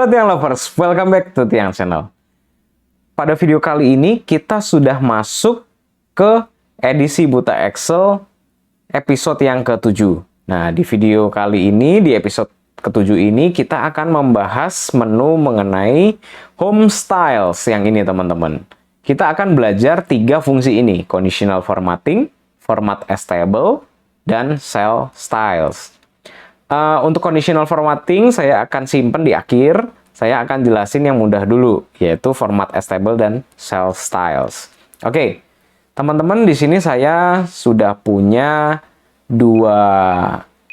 Halo Tiang Lovers, welcome back to Tiang Channel. Pada video kali ini kita sudah masuk ke edisi Buta Excel episode yang ke-7. Nah, di video kali ini, di episode ke-7 ini, kita akan membahas menu mengenai home styles yang ini teman-teman. Kita akan belajar 3 fungsi ini, conditional formatting, format as table, dan cell styles. Untuk conditional formatting saya akan simpen di akhir. Saya akan jelasin yang mudah dulu, yaitu format as table dan cell styles. Oke, teman-teman, di sini saya sudah punya 2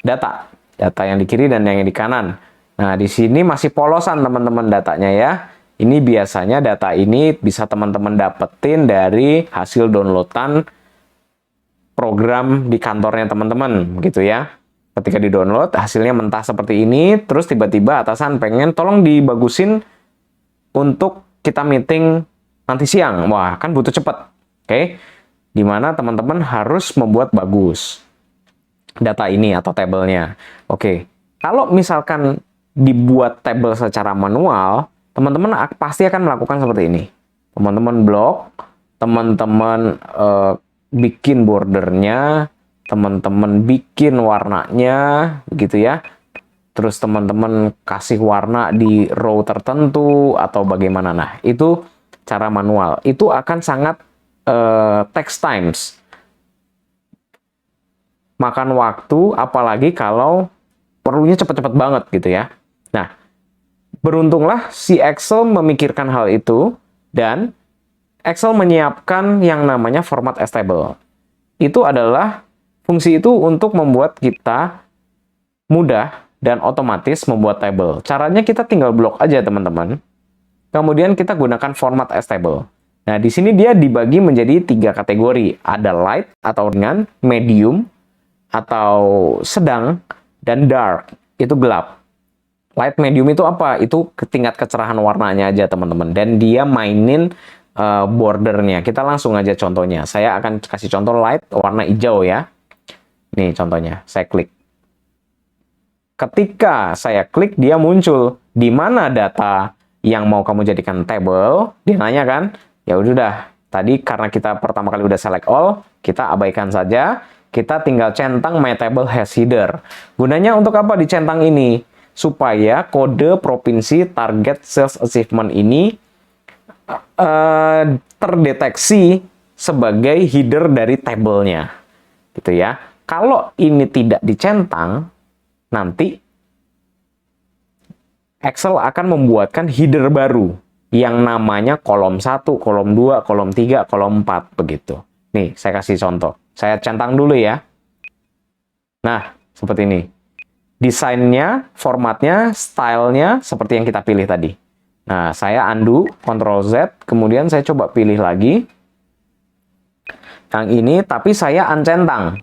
data yang di kiri dan yang di kanan. Nah, di sini masih polosan teman-teman datanya ya. Ini biasanya data ini bisa teman-teman dapetin dari hasil downloadan program di kantornya teman-teman, gitu ya. Ketika di-download, hasilnya mentah seperti ini, terus tiba-tiba atasan pengen tolong dibagusin untuk kita meeting nanti siang. Wah, kan butuh cepet. Oke, dimana teman-teman harus membuat bagus data ini atau tabelnya. Oke, kalau misalkan dibuat tabel secara manual, teman-teman pasti akan melakukan seperti ini. Teman-teman blok, teman-teman bikin bordernya, teman-teman bikin warnanya, gitu ya. Terus teman-teman kasih warna di row tertentu atau bagaimana. Nah, itu cara manual. Itu akan sangat takes times. Makan waktu, apalagi kalau perlunya cepat-cepat banget gitu ya. Nah, beruntunglah si Excel memikirkan hal itu dan Excel menyiapkan yang namanya format as table. Itu adalah fungsi itu untuk membuat kita mudah dan otomatis membuat table. Caranya kita tinggal blok aja teman-teman. Kemudian kita gunakan format as table. Nah, di sini dia dibagi menjadi 3 kategori. Ada light atau ringan, medium atau sedang, dan dark, itu gelap. Light medium itu apa? Itu tingkat kecerahan warnanya aja teman-teman. Dan dia mainin bordernya. Kita langsung aja contohnya. Saya akan kasih contoh light warna hijau ya. Nih contohnya, saya klik. Ketika saya klik, dia muncul. Di mana data yang mau kamu jadikan table? Dia nanya kan? Ya udah, tadi karena kita pertama kali udah select all, kita abaikan saja. Kita tinggal centang my table has header. Gunanya untuk apa dicentang ini? Supaya kode provinsi target sales achievement ini terdeteksi sebagai header dari tabelnya. Gitu ya. Kalau ini tidak dicentang, nanti Excel akan membuatkan header baru yang namanya kolom 1, kolom 2, kolom 3, kolom 4 begitu. Nih, saya kasih contoh. Saya centang dulu ya. Nah, seperti ini. Desainnya, formatnya, stylenya seperti yang kita pilih tadi. Nah, saya undo, Ctrl Z, kemudian saya coba pilih lagi yang ini, tapi saya uncentang.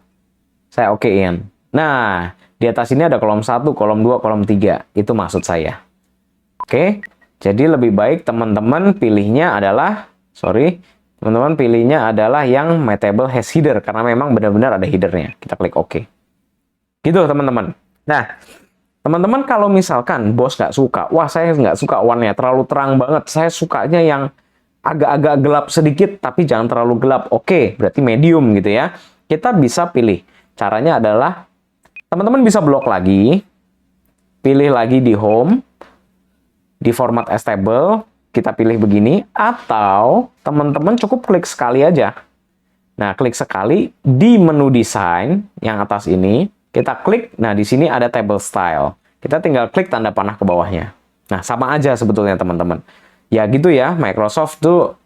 Saya okein. Nah, di atas ini ada kolom 1, kolom 2, kolom 3. Itu maksud saya. Oke, jadi lebih baik teman-teman pilihnya adalah, teman-teman pilihnya adalah yang my table has header, karena memang benar-benar ada headernya. Kita klik OK. Gitu teman-teman. Nah, teman-teman kalau misalkan bos nggak suka, wah saya nggak suka warnanya terlalu terang banget, saya sukanya yang agak-agak gelap sedikit, tapi jangan terlalu gelap. Oke, berarti medium gitu ya. Kita bisa pilih. Caranya adalah, teman-teman bisa blok lagi, pilih lagi di home, di format as table, kita pilih begini, atau teman-teman cukup klik sekali aja. Nah, klik sekali di menu desain yang atas ini, kita klik, nah di sini ada table style. Kita tinggal klik tanda panah ke bawahnya. Nah, sama aja sebetulnya teman-teman. Ya gitu ya, Microsoft tuh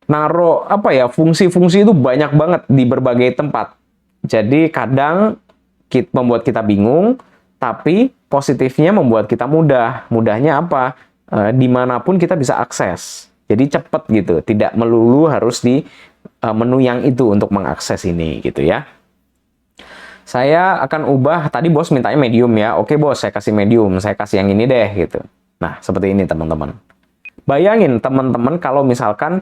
naruh fungsi-fungsi itu banyak banget di berbagai tempat. Jadi kadang membuat kita bingung, tapi positifnya membuat kita mudah. Mudahnya apa? Dimanapun kita bisa akses. Jadi cepet gitu, tidak melulu harus di menu yang itu untuk mengakses ini gitu ya. Saya akan ubah, tadi bos mintanya medium ya. Oke bos, saya kasih medium, saya kasih yang ini deh gitu. Nah, seperti ini teman-teman. Bayangin teman-teman kalau misalkan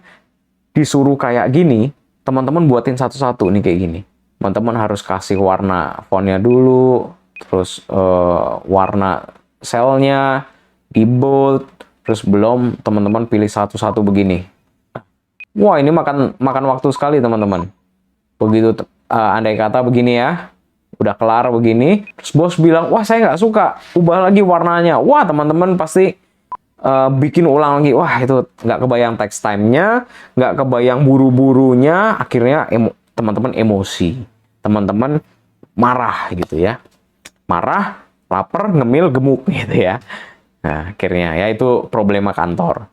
disuruh kayak gini, teman-teman buatin satu-satu nih kayak gini. Teman-teman harus kasih warna fontnya dulu, terus warna selnya, di bold, terus belum teman-teman pilih satu-satu begini. Wah, ini makan waktu sekali teman-teman. Begitu andai kata begini ya, udah kelar begini, terus bos bilang, wah saya nggak suka, ubah lagi warnanya. Wah, teman-teman pasti bikin ulang lagi. Wah, itu nggak kebayang text time-nya, nggak kebayang buru-burunya, akhirnya teman-teman emosi. Teman-teman marah gitu ya. Marah, lapar, ngemil, gemuk gitu ya. Nah, akhirnya ya itu problema kantor.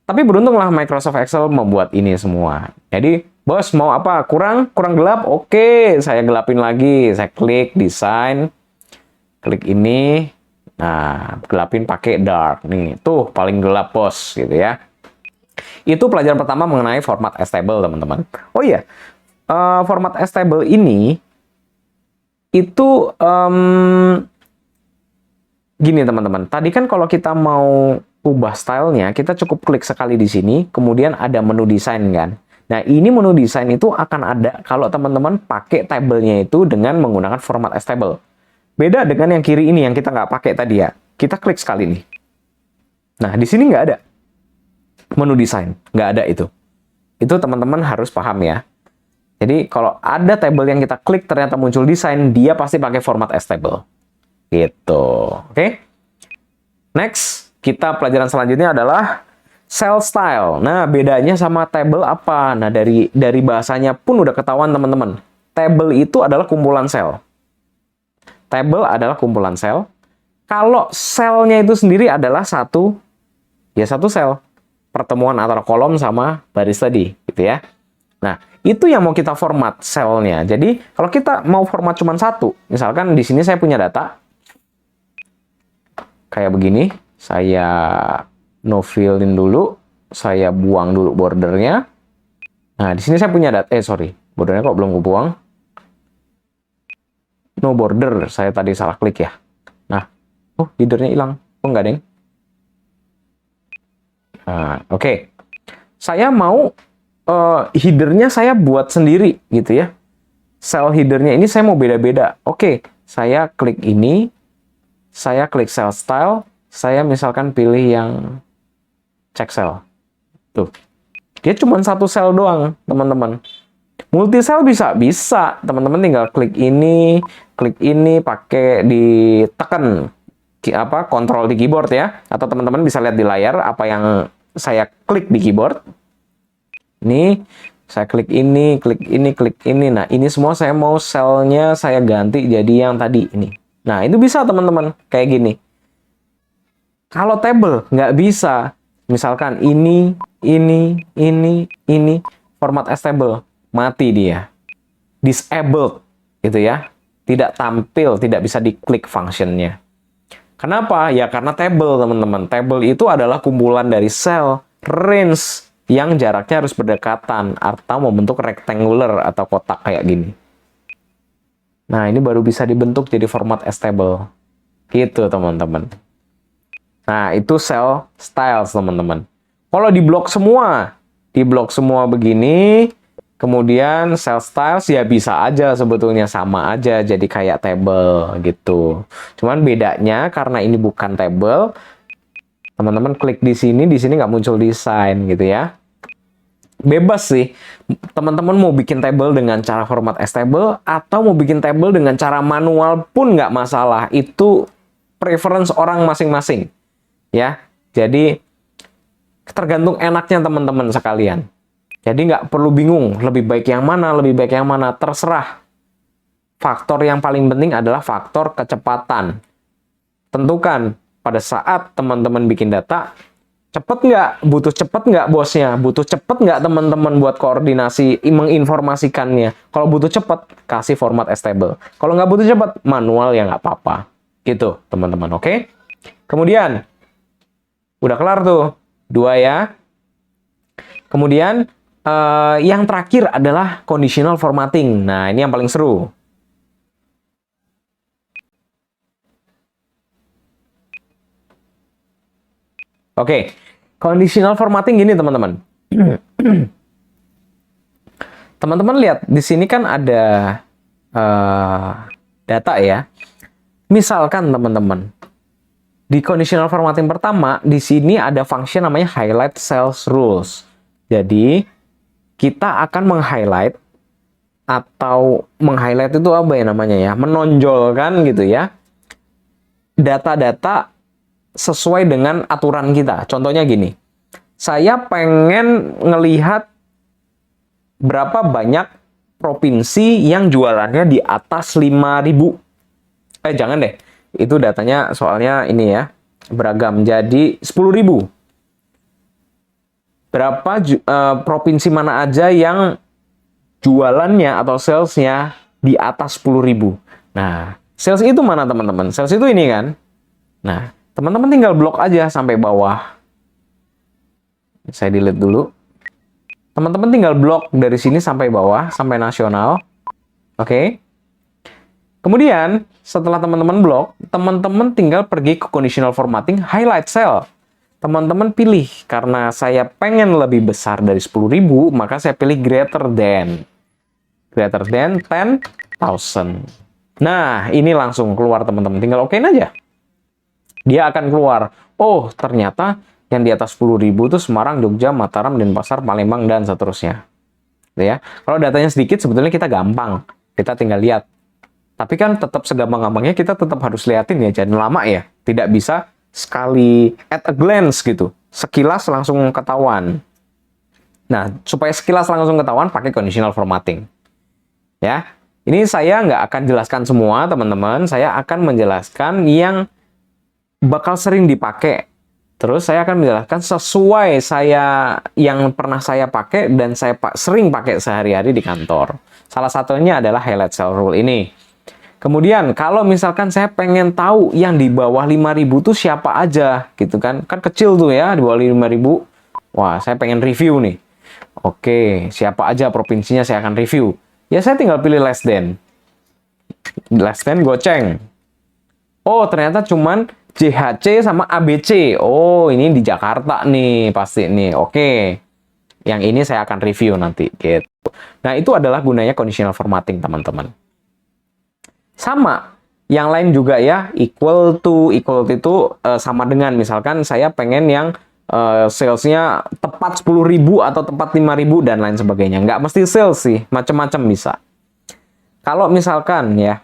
Tapi beruntunglah Microsoft Excel membuat ini semua. Jadi, bos mau apa? Kurang gelap? Oke, saya gelapin lagi. Saya klik desain, klik ini. Nah, gelapin pakai dark. Nih, tuh paling gelap bos gitu ya. Itu pelajaran pertama mengenai format stable, teman-teman. Oh iya, format stable ini itu gini teman-teman. Tadi kan kalau kita mau ubah stylenya, kita cukup klik sekali di sini, kemudian ada menu desain kan. Nah, ini menu desain itu akan ada kalau teman-teman pakai tabelnya itu dengan menggunakan format stable. Beda dengan yang kiri ini yang kita nggak pakai tadi ya. Kita klik sekali nih. Nah, di sini nggak ada menu desain, nggak ada itu. Itu teman-teman harus paham ya. Jadi kalau ada tabel yang kita klik ternyata muncul desain, dia pasti pakai format stable. Gitu. Oke. Next, kita pelajaran selanjutnya adalah cell style. Nah, bedanya sama table apa? Nah, dari bahasanya pun udah ketahuan teman-teman. Table itu adalah kumpulan sel. Table adalah kumpulan sel. Kalau selnya itu sendiri adalah satu sel. Pertemuan antara kolom sama baris tadi, gitu ya. Nah, itu yang mau kita format selnya. Jadi, kalau kita mau format cuma satu, misalkan di sini saya punya data, kayak begini, saya no fill-in dulu, saya buang dulu bordernya. Nah, di sini saya punya data, bordernya kok belum buang. No border, saya tadi salah klik ya. Nah, header-nya hilang. Oh, enggak, deng. Nah, oke. Saya mau header-nya saya buat sendiri, gitu ya. Cell header-nya ini saya mau beda-beda. Oke, saya klik ini, saya klik cell style, saya misalkan pilih yang check cell. Tuh. Dia cuma satu sel doang, teman-teman. Multi cell bisa, teman-teman tinggal klik ini pakai ditekan kontrol di keyboard ya, atau teman-teman bisa lihat di layar apa yang saya klik di keyboard. Ini saya klik ini. Nah, ini semua saya mau selnya saya ganti jadi yang tadi ini. Nah, itu bisa teman-teman kayak gini. Kalau table nggak bisa, misalkan ini format as table, mati dia, disabled gitu ya, tidak tampil, tidak bisa diklik functionnya. Kenapa? Ya karena table teman-teman. Table itu adalah kumpulan dari sel, range yang jaraknya harus berdekatan atau membentuk rectangular atau kotak kayak gini. Nah, ini baru bisa dibentuk jadi format as table. Gitu, teman-teman. Nah, itu cell styles, teman-teman. Kalau di blok semua begini, kemudian cell styles ya bisa aja sebetulnya sama aja jadi kayak table gitu. Cuman bedanya karena ini bukan table, teman-teman klik di sini nggak muncul desain gitu ya. Bebas sih, teman-teman mau bikin table dengan cara format as table atau mau bikin table dengan cara manual pun nggak masalah. Itu preference orang masing-masing ya. Jadi tergantung enaknya teman-teman sekalian. Jadi nggak perlu bingung lebih baik yang mana, terserah. Faktor yang paling penting adalah faktor kecepatan. Tentukan pada saat teman-teman bikin data, cepet nggak? Butuh cepet nggak bosnya? Butuh cepet nggak teman-teman buat koordinasi, menginformasikannya? Kalau butuh cepet, kasih format as table. Kalau nggak butuh cepet, manual ya nggak apa-apa. Gitu, teman-teman, oke? Kemudian, udah kelar tuh, 2 ya. Kemudian, yang terakhir adalah conditional formatting. Nah, ini yang paling seru. Oke, conditional formatting gini teman-teman. Teman-teman lihat di sini kan ada data ya. Misalkan teman-teman, Di conditional formatting pertama, di sini ada function namanya highlight sales rules. Jadi, kita akan meng-highlight atau meng-highlight itu apa ya namanya ya? Menonjolkan gitu ya. Data-data sesuai dengan aturan kita. Contohnya gini. Saya pengen ngelihat berapa banyak provinsi yang jualannya di atas 5.000. Jangan deh. Itu datanya soalnya ini ya, beragam. Jadi 10.000. Berapa provinsi mana aja yang jualannya atau salesnya di atas 10.000. Nah, sales itu mana teman-teman? Sales itu ini kan. Nah, teman-teman tinggal blok aja sampai bawah. Saya delete dulu. Teman-teman tinggal blok dari sini sampai bawah, sampai nasional. Oke. Kemudian, setelah teman-teman blok, teman-teman tinggal pergi ke conditional formatting, highlight cell. Teman-teman pilih, karena saya pengen lebih besar dari 10.000, maka saya pilih greater than. Greater than 10,000. Nah, ini langsung keluar teman-teman. Tinggal okein aja. Dia akan keluar. Oh, ternyata yang di atas 10.000 itu Semarang, Jogja, Mataram, Denpasar, Palembang, dan seterusnya. Ya. Kalau datanya sedikit, sebetulnya kita gampang. Kita tinggal lihat. Tapi kan tetap segampang-gampangnya kita tetap harus liatin ya, jangan lama ya. Tidak bisa sekali at a glance gitu. Sekilas langsung ketahuan. Nah, supaya sekilas langsung ketahuan pakai conditional formatting. Ya, ini saya nggak akan jelaskan semua teman-teman. Saya akan menjelaskan yang bakal sering dipakai. Terus saya akan menjelaskan sesuai saya yang pernah saya pakai dan saya sering pakai sehari-hari di kantor. Salah satunya adalah highlight cell rule ini. Kemudian, kalau misalkan saya pengen tahu yang di bawah 5.000 tuh siapa aja, gitu kan. Kan kecil tuh ya, di bawah 5.000. Wah, saya pengen review nih. Oke, siapa aja provinsinya saya akan review. Ya, saya tinggal pilih less than. Less than goceng. Oh, ternyata cuman JHC sama ABC. Oh, ini di Jakarta nih, pasti nih. Oke. Yang ini saya akan review nanti, gitu. Nah, itu adalah gunanya conditional formatting, teman-teman. Sama, yang lain juga ya, equal to itu sama dengan, misalkan saya pengen yang salesnya tepat 10.000 atau tepat 5.000 dan lain sebagainya. Nggak mesti sales sih, macam-macam bisa. Kalau misalkan ya,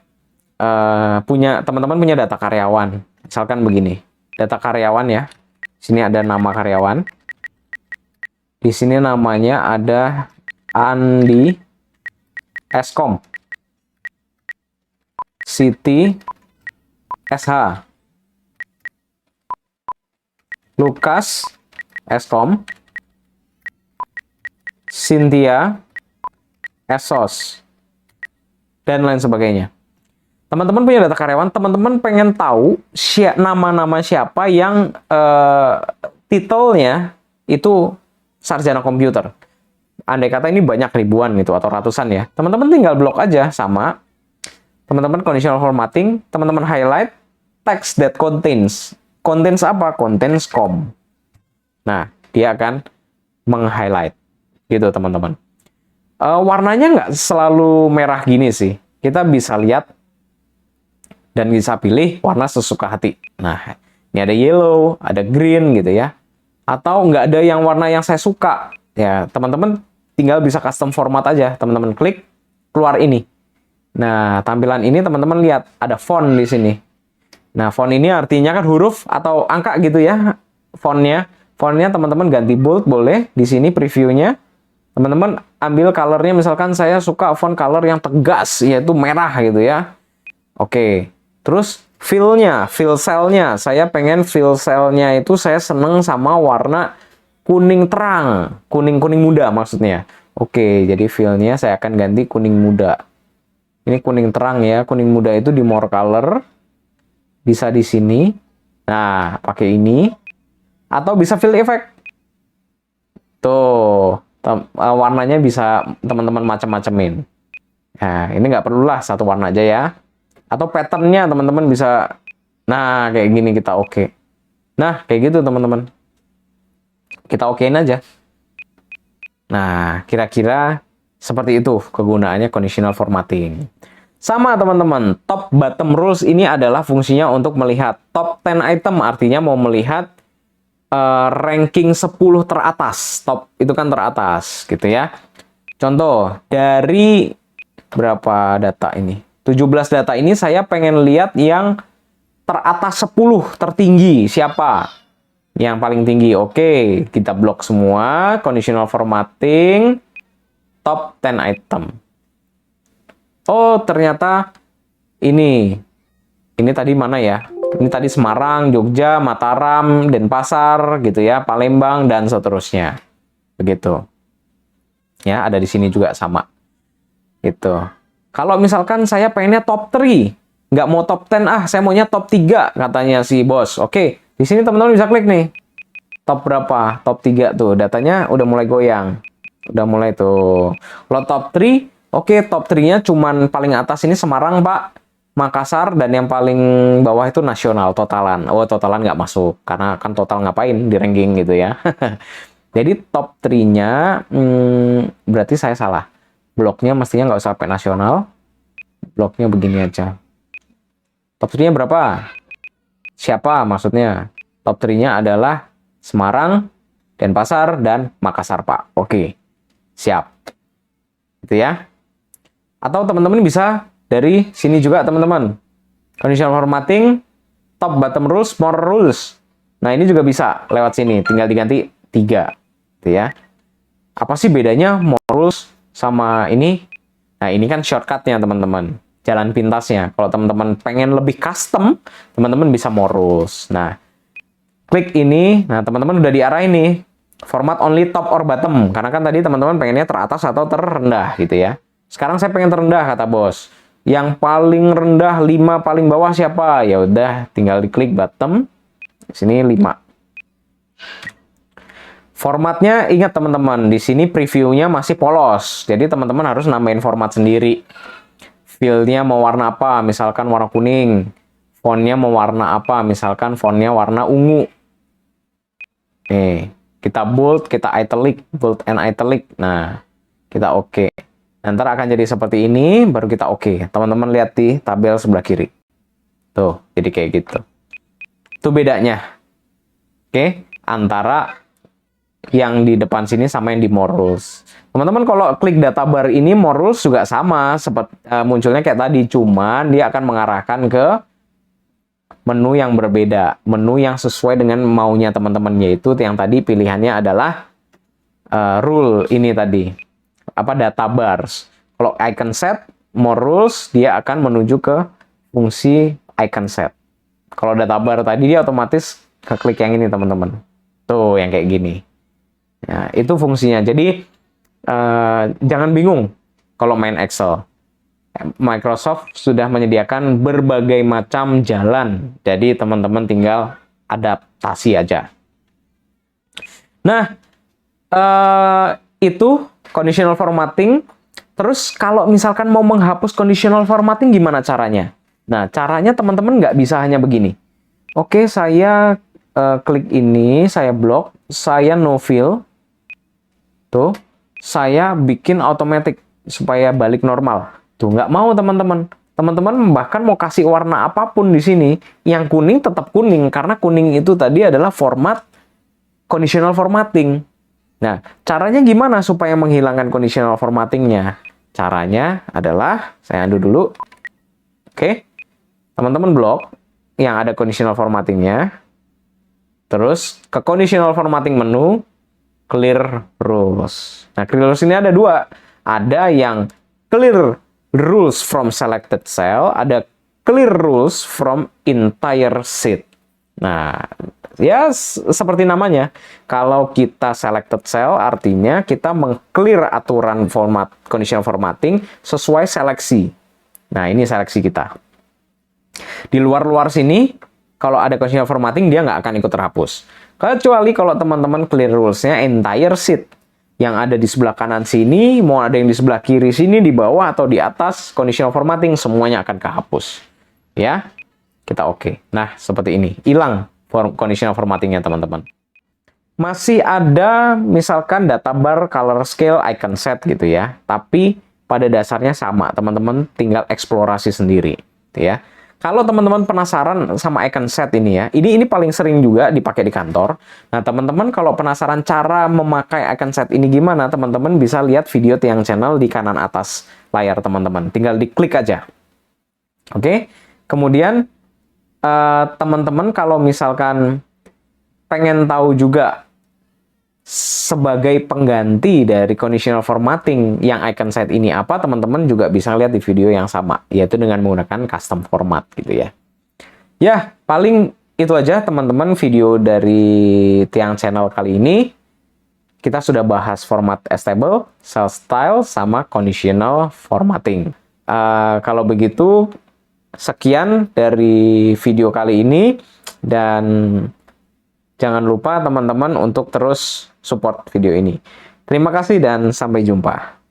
teman-teman punya data karyawan, misalkan begini, data karyawan ya, sini ada nama karyawan, di sini namanya ada Andi Eskom. Siti SH, Lukas Eskom, Cynthia Esos, dan lain sebagainya. Teman-teman punya data karyawan, teman-teman pengen tahu nama-nama siapa yang titelnya itu sarjana komputer. Andai kata ini banyak ribuan gitu atau ratusan ya, teman-teman tinggal blok aja sama teman-teman conditional formatting, teman-teman highlight text that contains. Contains apa? Contains com. Nah, dia akan meng-highlight. Gitu, teman-teman. Warnanya nggak selalu merah gini sih. Kita bisa lihat dan bisa pilih warna sesuka hati. Nah, ini ada yellow, ada green gitu ya. Atau nggak ada yang warna yang saya suka. Ya, teman-teman tinggal bisa custom format aja. Teman-teman klik, keluar ini. Nah, tampilan ini teman-teman lihat ada font di sini. Nah, font ini artinya kan huruf atau angka gitu ya. Fontnya teman-teman ganti bold boleh. Di sini previewnya teman-teman ambil colornya, misalkan saya suka font color yang tegas yaitu merah gitu ya. Oke. Terus fill cell-nya. Saya pengen fill cell-nya itu saya seneng sama warna kuning terang, kuning muda maksudnya. Oke, jadi fill-nya saya akan ganti kuning muda. Ini kuning terang ya, kuning muda itu di more color. Bisa di sini. Nah, pakai ini. Atau bisa fill effect. Tuh, warnanya bisa teman-teman macam-macamin. Nah, ini nggak perlulah satu warna aja ya. Atau pattern-nya teman-teman bisa, nah kayak gini kita oke. Nah, kayak gitu teman-teman. Kita okein aja. Nah, kira-kira seperti itu kegunaannya conditional formatting. Sama teman-teman, top bottom rules ini adalah fungsinya untuk melihat top 10 item, artinya mau melihat ranking 10 teratas. Top itu kan teratas gitu ya. Contoh, dari berapa data ini? 17 data ini saya pengen lihat yang teratas 10 tertinggi siapa? Yang paling tinggi. Oke, kita blok semua, conditional formatting, top 10 item. Oh, ternyata ini tadi mana ya? Ini tadi Semarang, Jogja, Mataram, Denpasar gitu ya, Palembang dan seterusnya. Begitu. Ya, ada di sini juga sama. Gitu. Kalau misalkan saya pengennya top 3, nggak mau top 10 saya maunya top 3 katanya si bos. Oke, di sini teman-teman bisa klik nih. Top berapa? Top 3 tuh, datanya udah mulai goyang. Udah mulai tuh. Kalau top 3, oke, top 3-nya cuman paling atas ini Semarang, Pak, Makassar, dan yang paling bawah itu nasional, totalan. Oh, totalan nggak masuk, karena kan total ngapain di ranking gitu ya. Jadi top 3-nya, berarti saya salah. Bloknya mestinya nggak usah sampai nasional. Bloknya begini aja. Top 3-nya berapa? Siapa maksudnya? Top 3-nya adalah Semarang, Denpasar, dan Makassar, Pak. Oke, siap. Gitu ya. Atau teman-teman bisa dari sini juga, teman-teman. Conditional formatting, top bottom rules, more rules. Nah, ini juga bisa lewat sini. Tinggal diganti 3. Gitu ya. Apa sih bedanya more rules sama ini? Nah, ini kan shortcutnya, teman-teman. Jalan pintasnya. Kalau teman-teman pengen lebih custom, teman-teman bisa more rules. Nah, klik ini. Nah, teman-teman udah diarahin nih. Format only top or bottom. Karena kan tadi teman-teman pengennya teratas atau terendah gitu ya. Sekarang saya pengen terendah, kata bos. Yang paling rendah 5 paling bawah siapa? Ya udah, tinggal diklik bottom. Sini 5. Formatnya ingat teman-teman, di sini previewnya masih polos. Jadi teman-teman harus nambahin format sendiri. Fill-nya mau warna apa? Misalkan warna kuning. Font-nya mau warna apa? Misalkan font-nya warna ungu. Nih, kita bold, kita italic, bold and italic. Nah, kita oke. Nanti akan jadi seperti ini, baru kita oke. Teman-teman lihat di tabel sebelah kiri. Tuh, jadi kayak gitu. Itu bedanya. Oke, antara yang di depan sini sama yang di more rules. Teman-teman kalau klik data bar ini, more rules juga sama. Seperti munculnya kayak tadi, cuman dia akan mengarahkan ke menu yang berbeda. Menu yang sesuai dengan maunya teman-teman, yaitu yang tadi pilihannya adalah rule ini tadi. Apa, data bars. Kalau icon set, more rules, dia akan menuju ke fungsi icon set. Kalau data bar tadi, dia otomatis ke klik yang ini, teman-teman. Tuh, yang kayak gini. Ya, itu fungsinya. Jadi, jangan bingung kalau main Excel. Microsoft sudah menyediakan berbagai macam jalan. Jadi, teman-teman tinggal adaptasi aja. Nah, itu conditional formatting. Terus kalau misalkan mau menghapus conditional formatting gimana caranya? Nah, caranya teman-teman nggak bisa hanya begini. Oke, saya klik ini, saya blok, saya no fill. Tuh, saya bikin automatic supaya balik normal. Tuh, nggak mau teman-teman. Teman-teman bahkan mau kasih warna apapun di sini, yang kuning tetap kuning, karena kuning itu tadi adalah format conditional formatting. Nah, caranya gimana supaya menghilangkan conditional formatting-nya? Caranya adalah, saya undo dulu. Oke, teman-teman blok yang ada conditional formatting-nya. Terus, ke conditional formatting menu, clear rules. Nah, clear rules ini ada 2. Ada yang clear rules from selected cell, ada clear rules from entire sheet. Nah, ya seperti namanya, kalau kita selected cell artinya kita meng-clear aturan format conditional formatting sesuai seleksi. Nah, ini seleksi kita. Di luar-luar sini, kalau ada conditional formatting dia nggak akan ikut terhapus. Kecuali kalau teman-teman clear rules-nya entire sheet. Yang ada di sebelah kanan sini, mau ada yang di sebelah kiri sini, di bawah atau di atas, conditional formatting semuanya akan kehapus. Ya, kita oke. Nah, seperti ini. Hilang conditional formatting-nya, teman-teman. Masih ada misalkan data bar, color scale, icon set gitu ya. Tapi pada dasarnya sama. Teman-teman tinggal eksplorasi sendiri, ya. Kalau teman-teman penasaran sama icon set ini ya, ini paling sering juga dipakai di kantor. Nah, teman-teman kalau penasaran cara memakai icon set ini gimana, teman-teman bisa lihat video Tiang Channel di kanan atas layar teman-teman. Tinggal diklik aja. Oke, kemudian teman-teman kalau misalkan pengen tahu juga sebagai pengganti dari conditional formatting yang icon set ini apa, teman-teman juga bisa lihat di video yang sama, yaitu dengan menggunakan custom format gitu ya. Ya, paling itu aja teman-teman video dari Tiang Channel kali ini. Kita sudah bahas format stable, cell style, sama conditional formatting. Kalau begitu, sekian dari video kali ini, dan jangan lupa teman-teman untuk terus support video ini. Terima kasih dan sampai jumpa.